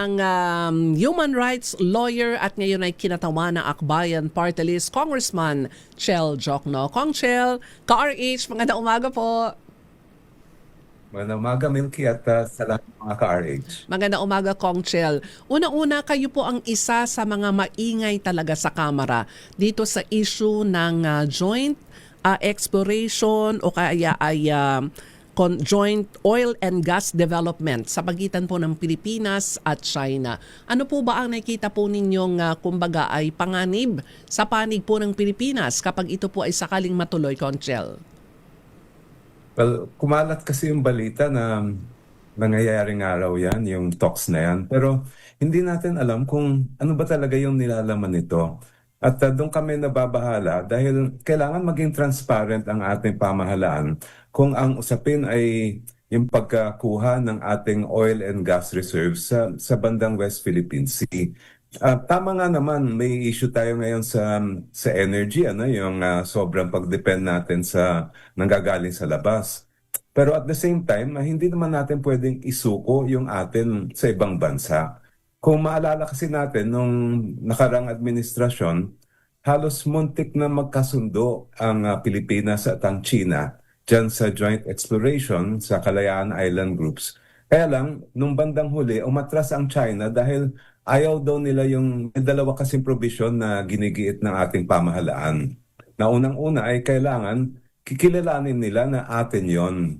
ang human rights lawyer at ngayon ay kinatawa ng Akbayan Party List, Congressman Chel Jokno. Kong Chel, ka-RH, magandang umaga po. Magandang umaga, Milky, at sa lahat ng mga ka-RH. Magandang umaga, Kong Chel. Unang-una, kayo po ang isa sa mga maingay talaga sa Kamara dito sa issue ng joint exploration o kaya ay joint oil and gas development sa pagitan po ng Pilipinas at China. Ano po ba ang nakikita po ninyong kumbaga ay panganib sa panig po ng Pilipinas kapag ito po ay sakaling matuloy, Conchel? Well, kumalat kasi yung balita na nangyayaring araw yan, yung talks na yan. Pero hindi natin alam kung ano ba talaga yung nilalaman nito. At doon kami nababahala dahil kailangan maging transparent ang ating pamahalaan kung ang usapin ay yung pagkakuha ng ating oil and gas reserves sa bandang West Philippine Sea. Tama nga naman, may issue tayo ngayon sa energy, yung sobrang pagdepend natin sa nanggagaling sa labas. Pero at the same time, hindi naman natin pwedeng isuko yung atin sa ibang bansa. Kung maalala kasi natin, nung nakarang administrasyon, halos muntik na magkasundo ang Pilipinas at ang China dyan sa joint exploration sa Kalayaan Island Groups. Kaya lang, nung bandang huli, umatras ang China dahil ayaw daw nila may dalawa kasing provision na ginigiit ng ating pamahalaan. Na unang-una ay kailangan kikilalanin nila na atin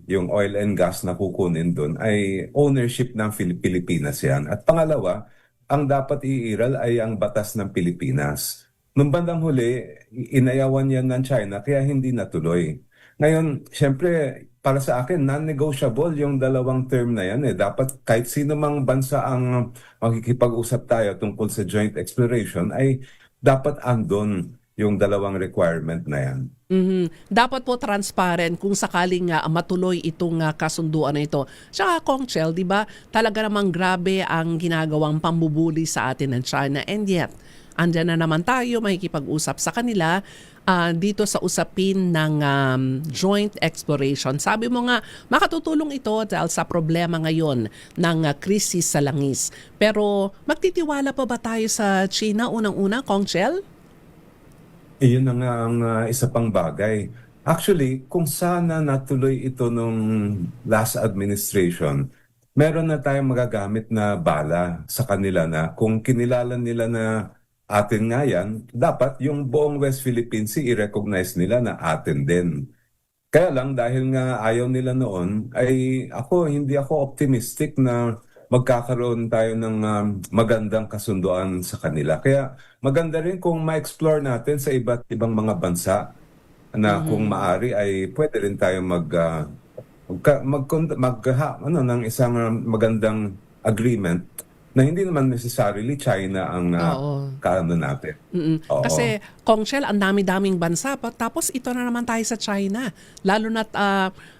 yung oil and gas na kukunin doon ay ownership ng Pilipinas yan. At pangalawa, ang dapat iiral ay ang batas ng Pilipinas. Nung bandang huli, inayawan yan ng China kaya hindi natuloy. Ngayon, syempre, para sa akin, non-negotiable yung dalawang term na yan. Dapat kahit sino mang bansa ang makikipag-usap tayo tungkol sa joint exploration ay dapat andon yung dalawang requirement na yan. Dapat po transparent kung sakaling matuloy itong kasunduan na ito. Tsaka, Kong Chel, di ba, talaga namang grabe ang ginagawang pambubuli sa atin ng China, and yet, andyan na naman tayo makikipag-usap sa kanila dito sa usapin ng joint exploration. Sabi mo nga, makatutulong ito dahil sa problema ngayon ng krisis sa langis. Pero magtitiwala pa ba tayo sa China unang-una, Kong Chel? Iyon na nga ang isa pang bagay. Actually, kung sana natuloy ito nung last administration, meron na tayong magagamit na bala sa kanila na kung kinilala nila na atin nga yan, dapat yung buong West Philippine Sea i-recognize nila na atin din. Kaya lang dahil nga ayaw nila noon, ay hindi ako optimistic na magkakaroon tayo ng magandang kasunduan sa kanila. Kaya maganda rin kung ma-explore natin sa iba't ibang mga bansa na kung maari ay pwede rin tayo ng isang magandang agreement na hindi naman necessarily China ang kaano natin. Oo. Kasi, Kong Chel, ang dami-daming bansa. Tapos ito na naman tayo sa China. Lalo na't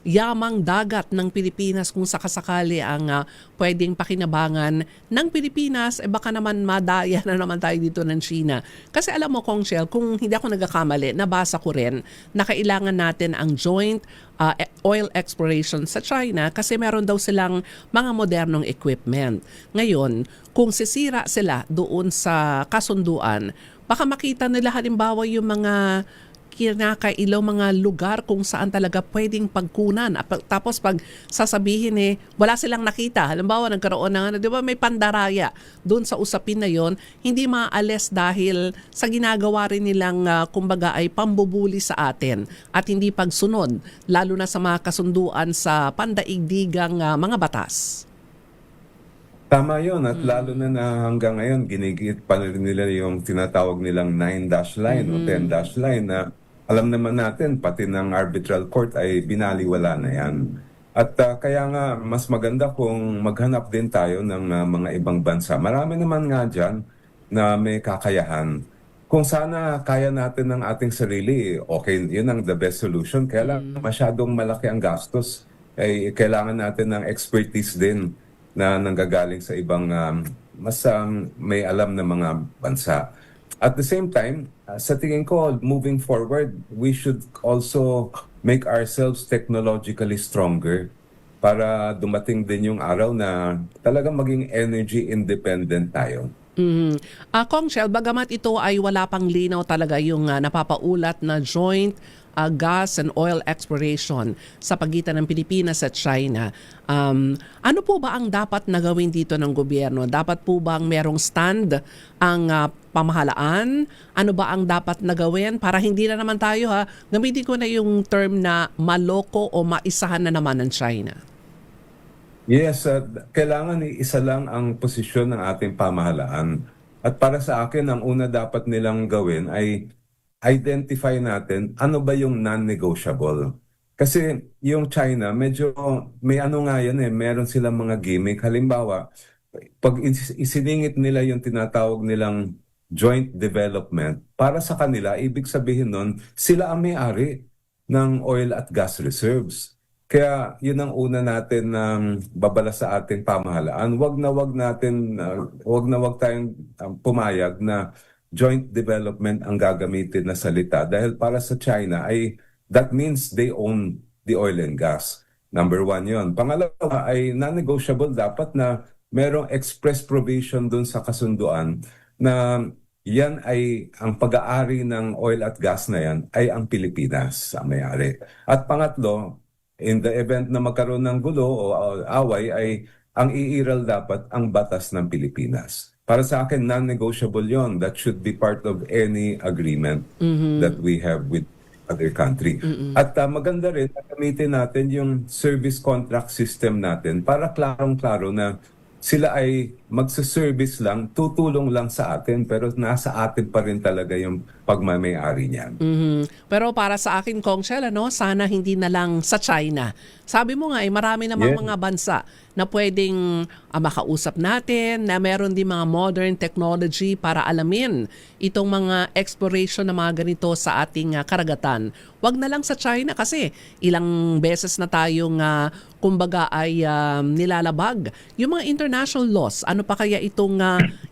yamang dagat ng Pilipinas kung sakasakali ang pwedeng pakinabangan ng Pilipinas, baka naman madaya na naman tayo dito ng China. Kasi alam mo, Kong Chel, kung hindi ako nagkakamali, nabasa ko rin na kailangan natin ang joint oil exploration sa China kasi meron daw silang mga modernong equipment. Ngayon, kung sisira sila doon sa kasunduan, baka makita nila halimbawa yung mga kinakailaw mga lugar kung saan talaga pwedeng pagkunan. Tapos pag sasabihin wala silang nakita. Halimbawa nagkaroon ng di ba may pandaraya doon sa usapin na yon, hindi maalis dahil sa ginagawa rin nilang kumbaga ay pambubuli sa atin at hindi pagsunod lalo na sa mga kasunduan sa pandaigdigang mga batas. Tama yun at lalo na hanggang ngayon ginigit pa rin nila yung tinatawag nilang 9-dash line o 10-dash line na alam naman natin pati ng arbitral court ay binaliwala na yan. At kaya nga mas maganda kung maghanap din tayo ng mga ibang bansa. Marami naman nga dyan na may kakayahan. Kung sana kaya natin ng ating sarili, okay, yun ang the best solution. Kaya lang masyadong malaki ang gastos. Kailangan natin ng expertise din na nanggagaling sa ibang mas may alam na mga bansa. At the same time, sa tingin ko, moving forward, we should also make ourselves technologically stronger para dumating din yung araw na talagang maging energy independent tayo. Mhm. Kong Shell, bagamat ito ay wala pang linaw talaga yung napapaulat na joint gas and oil exploration sa pagitan ng Pilipinas at China. Ano po ba ang dapat na gawin dito ng gobyerno? Dapat po bang merong stand ang pamahalaan? Ano ba ang dapat na gawin para hindi na naman tayo, gamitin ko na yung term na maloko o maisahan na naman ng China? Yes, kailangan isa lang ang posisyon ng ating pamahalaan. At para sa akin, ang una dapat nilang gawin ay identify natin ano ba yung non-negotiable. Kasi yung China, medyo may ano nga yan meron silang mga gimmick. Halimbawa, pag isiningit nila yung tinatawag nilang joint development, para sa kanila, ibig sabihin nun, sila ang may-ari ng oil at gas reserves. Kaya yun ang una natin babala sa ating pamahalaan. Wag na wag tayong pumayag na joint development ang gagamitin na salita dahil para sa China ay that means they own the oil and gas. Number one yun. Pangalawa ay non-negotiable dapat na merong express provision dun sa kasunduan na yan ay ang pag-aari ng oil at gas na yan ay ang Pilipinas ang may-ari. At pangatlo, in the event na magkaroon ng gulo o away ay ang iiral dapat ang batas ng Pilipinas. Para sa akin, non-negotiable yon. That should be part of any agreement that we have with other country. At maganda rin na gamitin natin yung service contract system natin para klarong-klaro na sila ay magsa-service lang, tutulong lang sa atin, pero nasa atin pa rin talaga yung pagmamayari niyan. Pero para sa akin, Kong Shell, sana hindi na lang sa China. Sabi mo nga, marami namang mga bansa na pwedeng makausap natin, na meron din mga modern technology para alamin itong mga exploration na mga ganito sa ating karagatan. Wag na lang sa China kasi ilang beses na tayong kumbaga ay nilalabag yung mga international laws. Ano pa kaya itong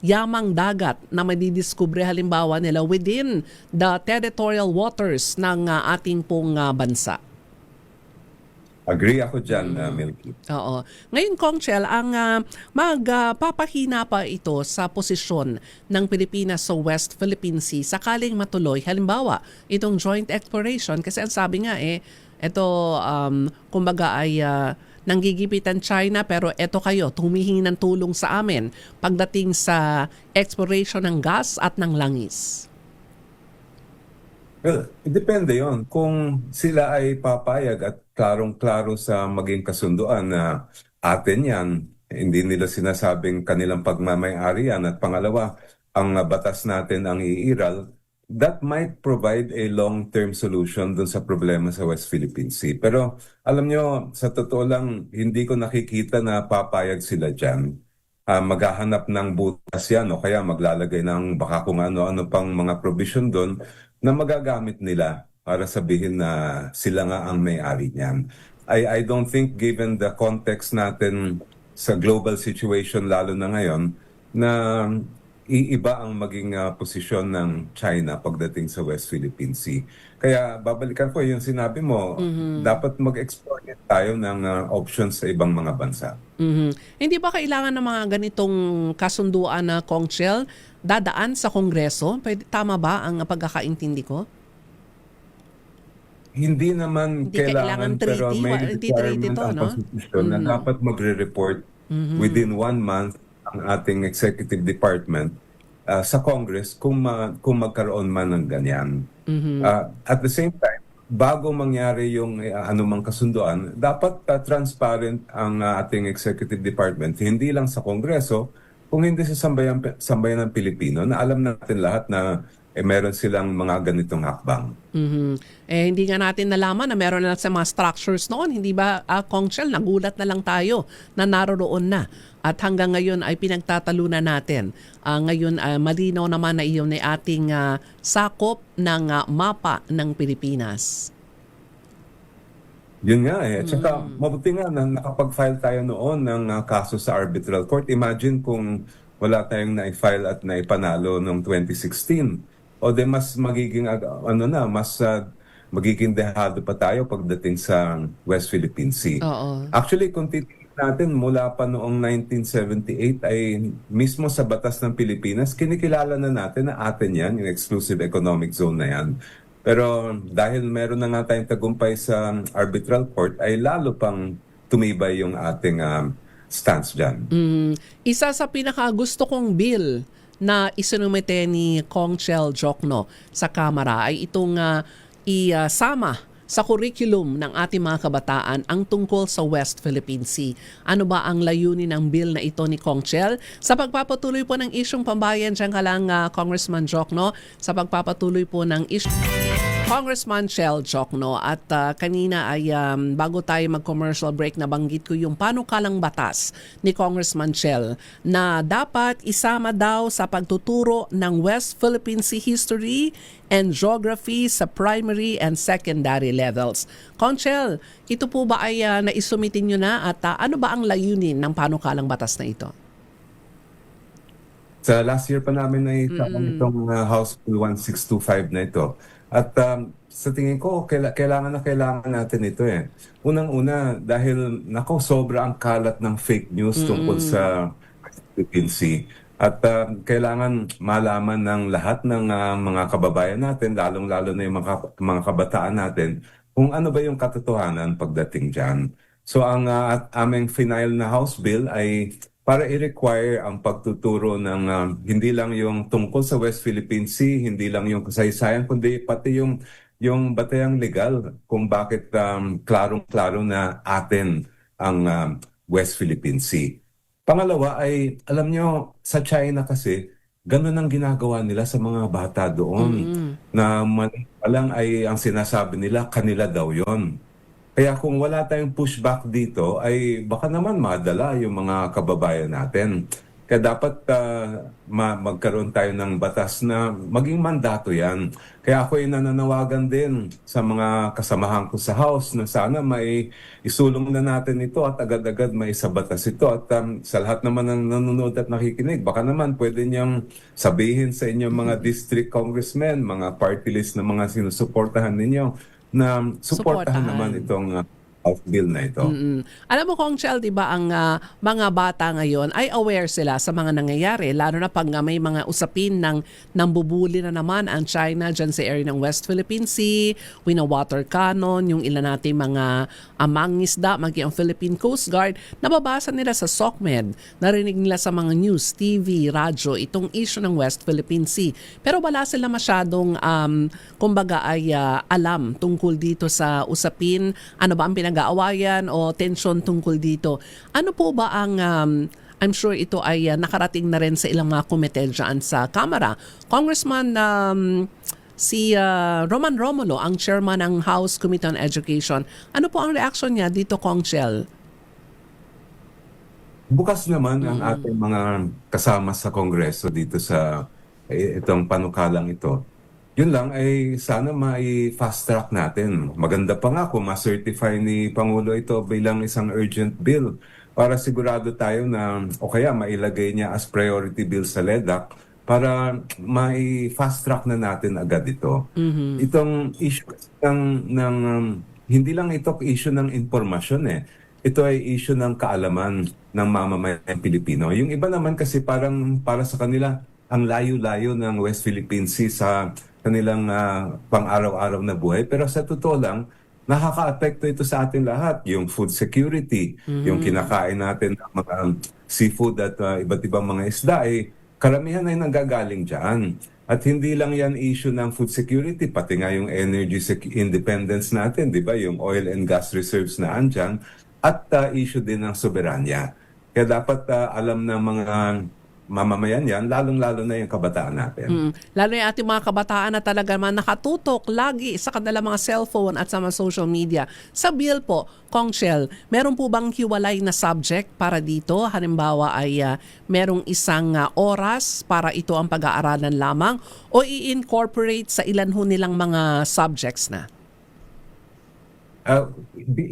yamang dagat na madidiskubre halimbawa nila within the territorial waters ng ating pong bansa? Agree ako dyan, Milky. Oo. Ngayon, Kong Shell, ang magpapahina pa ito sa posisyon ng Pilipinas sa West Philippine Sea sakaling matuloy. Halimbawa, itong joint exploration, kasi ang sabi nga ito kumbaga ay nanggigipitan China pero eto kayo, tumihingi ng tulong sa amin pagdating sa exploration ng gas at ng langis. Well, depende yon. Kung sila ay papayag at klarong-klaro sa maging kasunduan na atin yan, hindi nila sinasabing kanilang pagmamayari yan. At pangalawa, ang batas natin ang iiral, that might provide a long-term solution dun sa problema sa West Philippine Sea. Pero alam nyo, sa totoo lang, hindi ko nakikita na papayag sila dyan. Maghahanap ng butas yan o kaya maglalagay ng baka kung ano-ano pang mga provision doon na magagamit nila para sabihin na sila nga ang may-ari niyan. I don't think given the context natin sa global situation lalo na ngayon na iiba ang maging posisyon ng China pagdating sa West Philippine Sea. Kaya babalikan ko yung sinabi mo, dapat mag-explore tayo ng options sa ibang mga bansa. Hindi ba kailangan ng mga ganitong kasunduan na Kong Shell dadaan sa Kongreso? Tama ba ang pagkakaintindi ko? Hindi naman Hindi kailangan pero treaty, may hindi treaty requirement to, ang no? Constitution na dapat magre-report within 1 month ang ating executive department sa Congress kung magkaroon man ng ganyan. At the same time, bago mangyari yung anumang kasunduan, dapat transparent ang ating executive department, hindi lang sa Kongreso, kung hindi sa sambayan ng Pilipino, na alam natin lahat na meron silang mga ganitong hakbang. Hindi nga natin nalaman na meron na sa mga structures noon. Hindi ba, Kong Shell, nagulat na lang tayo na naroon na. At hanggang ngayon ay pinagtatalunan natin. Ngayon, malinaw naman na iyon ay ating sakop ng mapa ng Pilipinas. Yun nga At saka, mabuti nga na nakapag-file tayo noon ng kaso sa arbitral court. Imagine kung wala tayong na-file at naipanalo noong 2016. O de mas magiging magiging dehado pa tayo pagdating sa West Philippine Sea. Oo. Actually, kung titignan natin mula pa noong 1978 ay mismo sa batas ng Pilipinas, kinikilala na natin na atin yan, yung exclusive economic zone na yan. Pero dahil meron na nga tayong tagumpay sa arbitral court, ay lalo pang tumibay yung ating stance dyan. Isa sa pinakagusto kong bill na isinumite ni Kong Chel Jokno sa Kamara ay itong isama sa curriculum ng ating mga kabataan ang tungkol sa West Philippine Sea. Ano ba ang layunin ng bill na ito ni Kong Chel? Sa pagpapatuloy po ng isyong pambayan, dyan ka lang Congressman Jokno, sa pagpapatuloy po ng Congressman Chel Jokno, at kanina ay bago tayo mag-commercial break, nabanggit ko yung panukalang batas ni Congressman Chel na dapat isama daw sa pagtuturo ng West Philippine Sea history and geography sa primary and secondary levels. Kong Chel, ito po ba ay naisumitin nyo na at ano ba ang layunin ng panukalang batas na ito? Sa last year pa namin na itong House Bill 1625 na ito. At sa tingin ko, kailangan natin ito eh. Unang-una, dahil sobra ang kalat ng fake news tungkol sa Philippine Sea. At kailangan malaman ng lahat ng mga kababayan natin, lalong-lalo na yung mga kabataan natin, kung ano ba yung katotohanan pagdating dyan. So ang aming final na House Bill ay para i-require ang pagtuturo ng hindi lang yung tungkol sa West Philippine Sea, hindi lang yung kasaysayan, kundi pati yung batayang legal kung bakit klarong-klaro na atin ang West Philippine Sea. Pangalawa ay, alam nyo, sa China kasi, ganun ang ginagawa nila sa mga bata doon. Na malang ay ang sinasabi nila, kanila daw yon. Kaya kung wala tayong pushback dito, ay baka naman madala yung mga kababayan natin. Kaya dapat magkaroon tayo ng batas na maging mandato yan. Kaya ako ay nananawagan din sa mga kasamahan ko sa House na sana may isulong na natin ito at agad-agad may isabatas ito. At sa lahat naman ng nanonood at nakikinig, baka naman pwede niyang sabihin sa inyong mga district congressmen, mga party list na mga sinusuportahan ninyo, na suportahan naman itong House Bill na ito. Alam mo, Kong Chel, di ba ang mga bata ngayon ay aware sila sa mga nangyayari, lalo na pag may mga usapin ng nambubuli na naman ang China dyan sa area ng West Philippine Sea, wina-water cannon, yung ilan natin mga mangingisda, maging ang Philippine Coast Guard, nababasa nila sa SOCMED, narinig nila sa mga news, TV, radyo, itong issue ng West Philippine Sea. Pero wala sila masyadong, kumbaga ay alam tungkol dito sa usapin, ano ba ang pinag-aawayan o tensyon tungkol dito. Ano po ba ang, I'm sure ito ay nakarating na rin sa ilang mga komite dyan sa Kamara. Congressman si Roman Romulo, ang chairman ng House Committee on Education. Ano po ang reaction niya dito, Kong Chel? Bukas naman ang ating mga kasama sa Kongreso dito sa itong panukalang ito. Yun lang ay sana mai-fast track natin. Maganda pa nga kung ma-certify ni Pangulo ito bilang isang urgent bill para sigurado tayo na o kaya mailagay niya as priority bill sa LEDAC para mai-fast track na natin agad ito. Itong issue ng hindi lang ito issue ng impormasyon eh. Ito ay issue ng kaalaman ng mamamayan Pilipino. Yung iba naman kasi parang para sa kanila ang layo-layo ng West Philippine Sea sa kanilang pang-araw-araw na buhay. Pero sa totoo lang, nakaka-apekto ito sa atin lahat. Yung food security, yung kinakain natin ng mga seafood at iba't ibang mga isda, karamihan ay nanggagaling dyan. At hindi lang yan issue ng food security, pati nga yung energy independence natin, di ba? Yung oil and gas reserves na andyan, at issue din ng soberanya. Kaya dapat alam ng mga mamamayan yan, lalong-lalo na yung kabataan natin. Lalo yung ating mga kabataan na talaga naman nakatutok lagi sa kanilang mga cellphone at sa mga social media. Sa bill po, Kong Chel, meron po bang hiwalay na subject para dito? Halimbawa ay merong isang oras para ito ang pag-aaralan lamang o i-incorporate sa ilan ho nilang mga subjects na?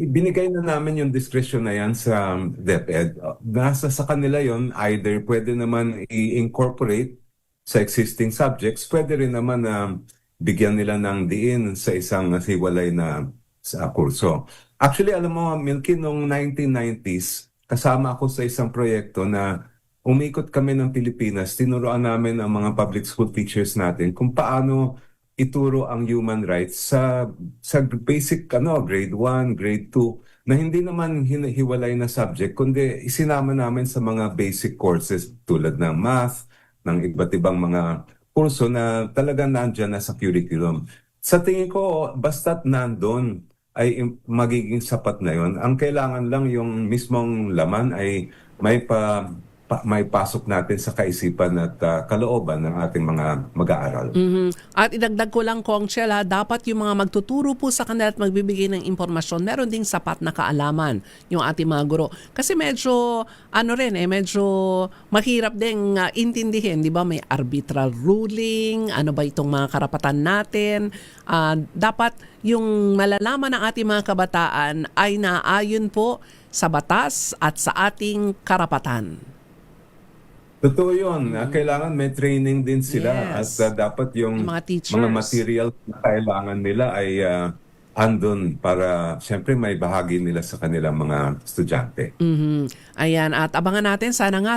Binigay na namin yung discretion na yan sa DepEd. Nasa sa kanila yon, either pwede naman i-incorporate sa existing subjects, pwede rin naman na bigyan nila ng diin sa isang hiwalay na sa kurso. Actually, alam mo, Milky, noong 1990s, kasama ako sa isang proyekto na umikot kami ng Pilipinas, tinuruan namin ang mga public school teachers natin kung paano ituro ang human rights sa basic grade 1, grade 2 na hindi naman hiwalay na subject kundi isinama namin sa mga basic courses tulad ng math, ng iba't ibang mga kurso na talagang nandyan na sa curriculum. Sa tingin ko, basta't nandun ay magiging sapat na yon. Ang kailangan lang yung mismong laman ay may pasok natin sa kaisipan at kalooban ng ating mga mag-aaral. At idagdag ko lang, Kong Chel, dapat yung mga magtuturo po sa kanila at magbibigay ng impormasyon, meron ding sapat na kaalaman yung ating mga guro. Kasi medyo, medyo mahirap ding intindihin, di ba? May arbitral ruling, ano ba itong mga karapatan natin. Dapat yung malalaman ng ating mga kabataan ay naayon po sa batas at sa ating karapatan. Totoo yun. Kailangan may training din sila Yes. at dapat yung Yung mga teachers. mga material na kailangan nila ay andun para siyempre may bahagi nila sa kanilang mga estudyante. Ayan, at abangan natin sana nga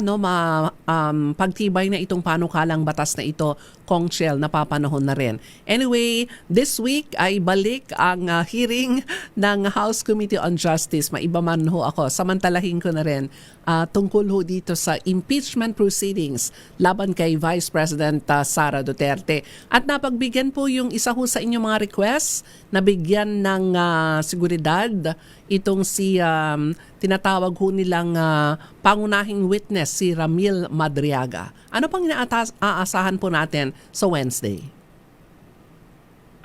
pagtibay na itong panukalang batas na ito, Kong Chel, napapanahon na rin. Anyway, this week ay balik ang hearing ng House Committee on Justice. Maiba man ho ako, samantalahin ko na rin tungkol ho dito sa impeachment proceedings laban kay Vice President Sara Duterte. At napagbigyan po yung isa ho sa inyong mga requests na bigyan ng seguridad itong si tinatawag ho nilang pangunahing witness, si Ramil Madriaga. Ano pang aasahan po natin sa Wednesday?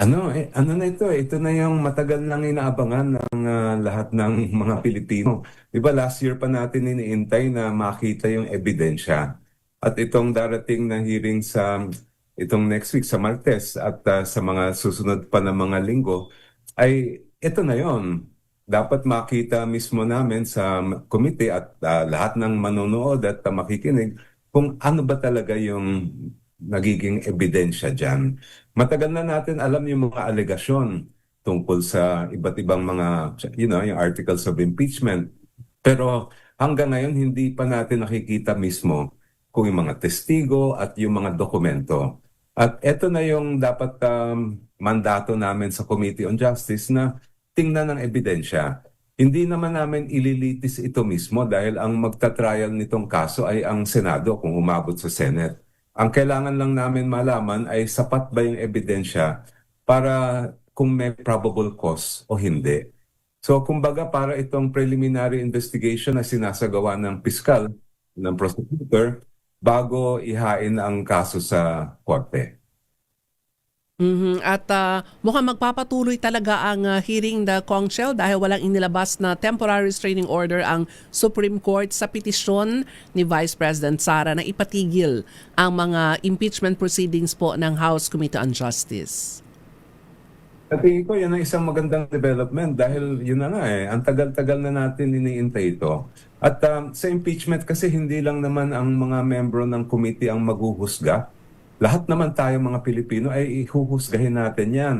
Ano na ito? Ito na yung matagal nang inaabangan ng lahat ng mga Pilipino. Di ba last year pa natin iniintay na makita yung ebidensya. At itong darating na hearing sa itong next week sa Martes at sa mga susunod pa na mga linggo, ay ito na yon. Dapat makita mismo namin sa committee at lahat ng manonood at makikinig kung ano ba talaga yung nagiging ebidensya dyan. Matagal na natin alam yung mga alegasyon tungkol sa iba't ibang mga, yung articles of impeachment. Pero hanggang ngayon, hindi pa natin nakikita mismo kung yung mga testigo at yung mga dokumento. At ito na yung dapat mandato namin sa Committee on Justice na tingnan ng ebidensya. Hindi naman namin ililitis ito mismo dahil ang magta-trial nitong kaso ay ang Senado kung umabot sa Senate. Ang kailangan lang namin malaman ay sapat ba yung ebidensya para kung may probable cause o hindi. So kumbaga para itong preliminary investigation na sinasagawa ng piskal, ng prosecutor, bago ihain ang kaso sa korte. At mukhang magpapatuloy talaga ang hearing the Kong Chel dahil walang inilabas na temporary restraining order ang Supreme Court sa petisyon ni Vice President Sara na ipatigil ang mga impeachment proceedings po ng House Committee on Justice. Sa tingin ko, yan ang isang magandang development dahil yun na nga ang tagal-tagal na natin iniintay ito. At sa impeachment kasi hindi lang naman ang mga membro ng committee ang maghuhusga. Lahat naman tayo mga Pilipino ay ihuhusgahin natin yan.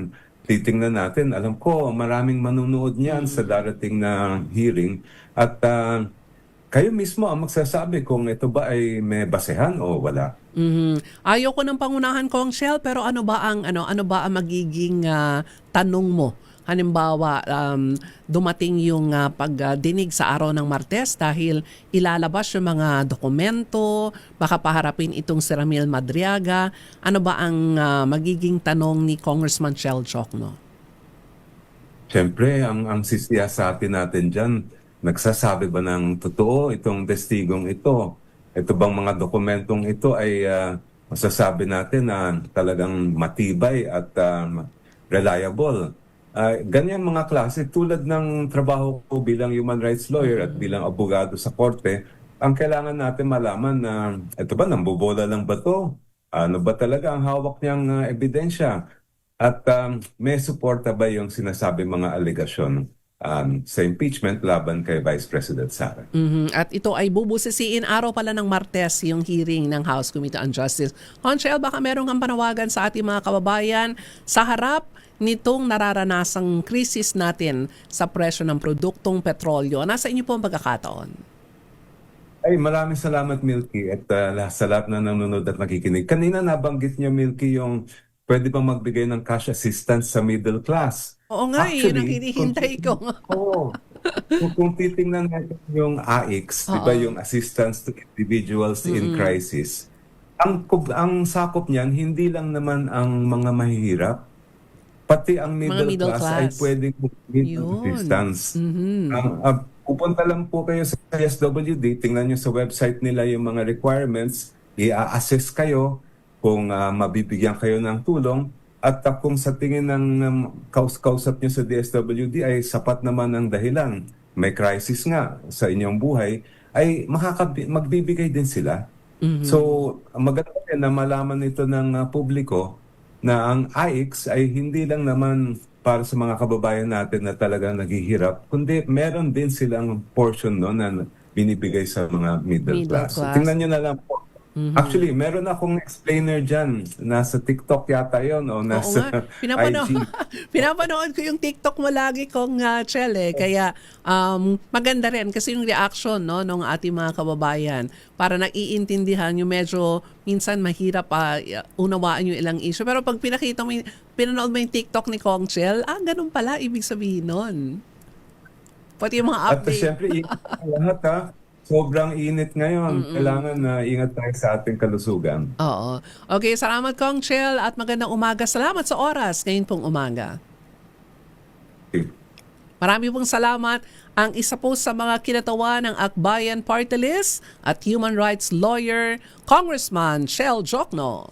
Titingnan natin, alam ko maraming manunood niyan sa darating na hearing. At kayo mismo ang magsasabi kung ito ba ay may basehan o wala. Ayoko ng pangunahan, Kong Chel, pero ano ba ang magiging tanong mo? Halimbawa, dumating yung pagdinig sa araw ng Martes dahil ilalabas yung mga dokumento, baka paharapin itong si Ramil Madriaga. Ano ba ang magiging tanong ni Congressman Chel Jokno? Siyempre, ang sisiyasatin natin dyan, nagsasabi ba ng totoo itong testigong ito? Ito bang mga dokumentong ito ay masasabi natin na talagang matibay at reliable? Ganyan mga klase, tulad ng trabaho ko bilang human rights lawyer at bilang abogado sa korte, ang kailangan natin malaman na ito ba, nambobola lang ba to? Ano ba talaga ang hawak niyang ebidensya? At may suporta ba yung sinasabi mga alegasyon? sa impeachment laban kay Vice President Sara. Mhm. At ito ay bubusisiin araw pala ng Martes yung hearing ng House Committee on Justice. Conchel, baka meron kang panawagan sa ating mga kababayan sa harap nitong nararanasang krisis natin sa presyo ng produktong petrolyo. Nasa inyo po ang pagkakataon. Ay, maraming salamat, Milky, at sa lahat na nanonood at nakikinig. Kanina nabanggit niyo, Milky, yung pwede bang magbigay ng cash assistance sa middle class. Oo nga, yun ang Actually, hinihintay ko. Oo. Kung titingnan natin yung AIX, di ba, yung Assistance to Individuals in Crisis, ang sakop niyan, hindi lang naman ang mga mahihirap, pati ang middle class ay pwedeng mag-need ng Yun. assistance. Pupunta lang po kayo sa SWD, tingnan nyo sa website nila yung mga requirements, i-assess kayo kung mabibigyan kayo ng tulong, at kung sa tingin ng kausap nyo sa DSWD ay sapat naman ang dahilan, may crisis nga sa inyong buhay, ay magbibigay din sila. So, maganda rin na malaman ito ng publiko na ang AIX ay hindi lang naman para sa mga kababayan natin na talagang naghihirap, kundi meron din silang portion no na binibigay sa mga middle class. So, tingnan nyo na lang po. Actually, meron akong explainer dyan. Nasa TikTok yata yun o nasa IG. Pinapanood ko yung TikTok mo lagi kong Chel eh. Kaya maganda rin kasi yung reaction no, ng ating mga kababayan para naiintindihan yung medyo minsan mahirap unawaan yung ilang issue. Pero pag pinanood mo yung TikTok ni Kong Chel, ganun pala ibig sabihin nun. Pati yung mga update. At syempre, lahat sobrang init ngayon. Kailangan na ingat tayo sa ating kalusugan. Oo. Okay, salamat Kong Chel at magandang umaga. Salamat sa oras ngayon pong umaga. Marami pong salamat. Ang isa po sa mga kinatawan ng Akbayan Party List at human rights lawyer, Congressman Chel Jokno.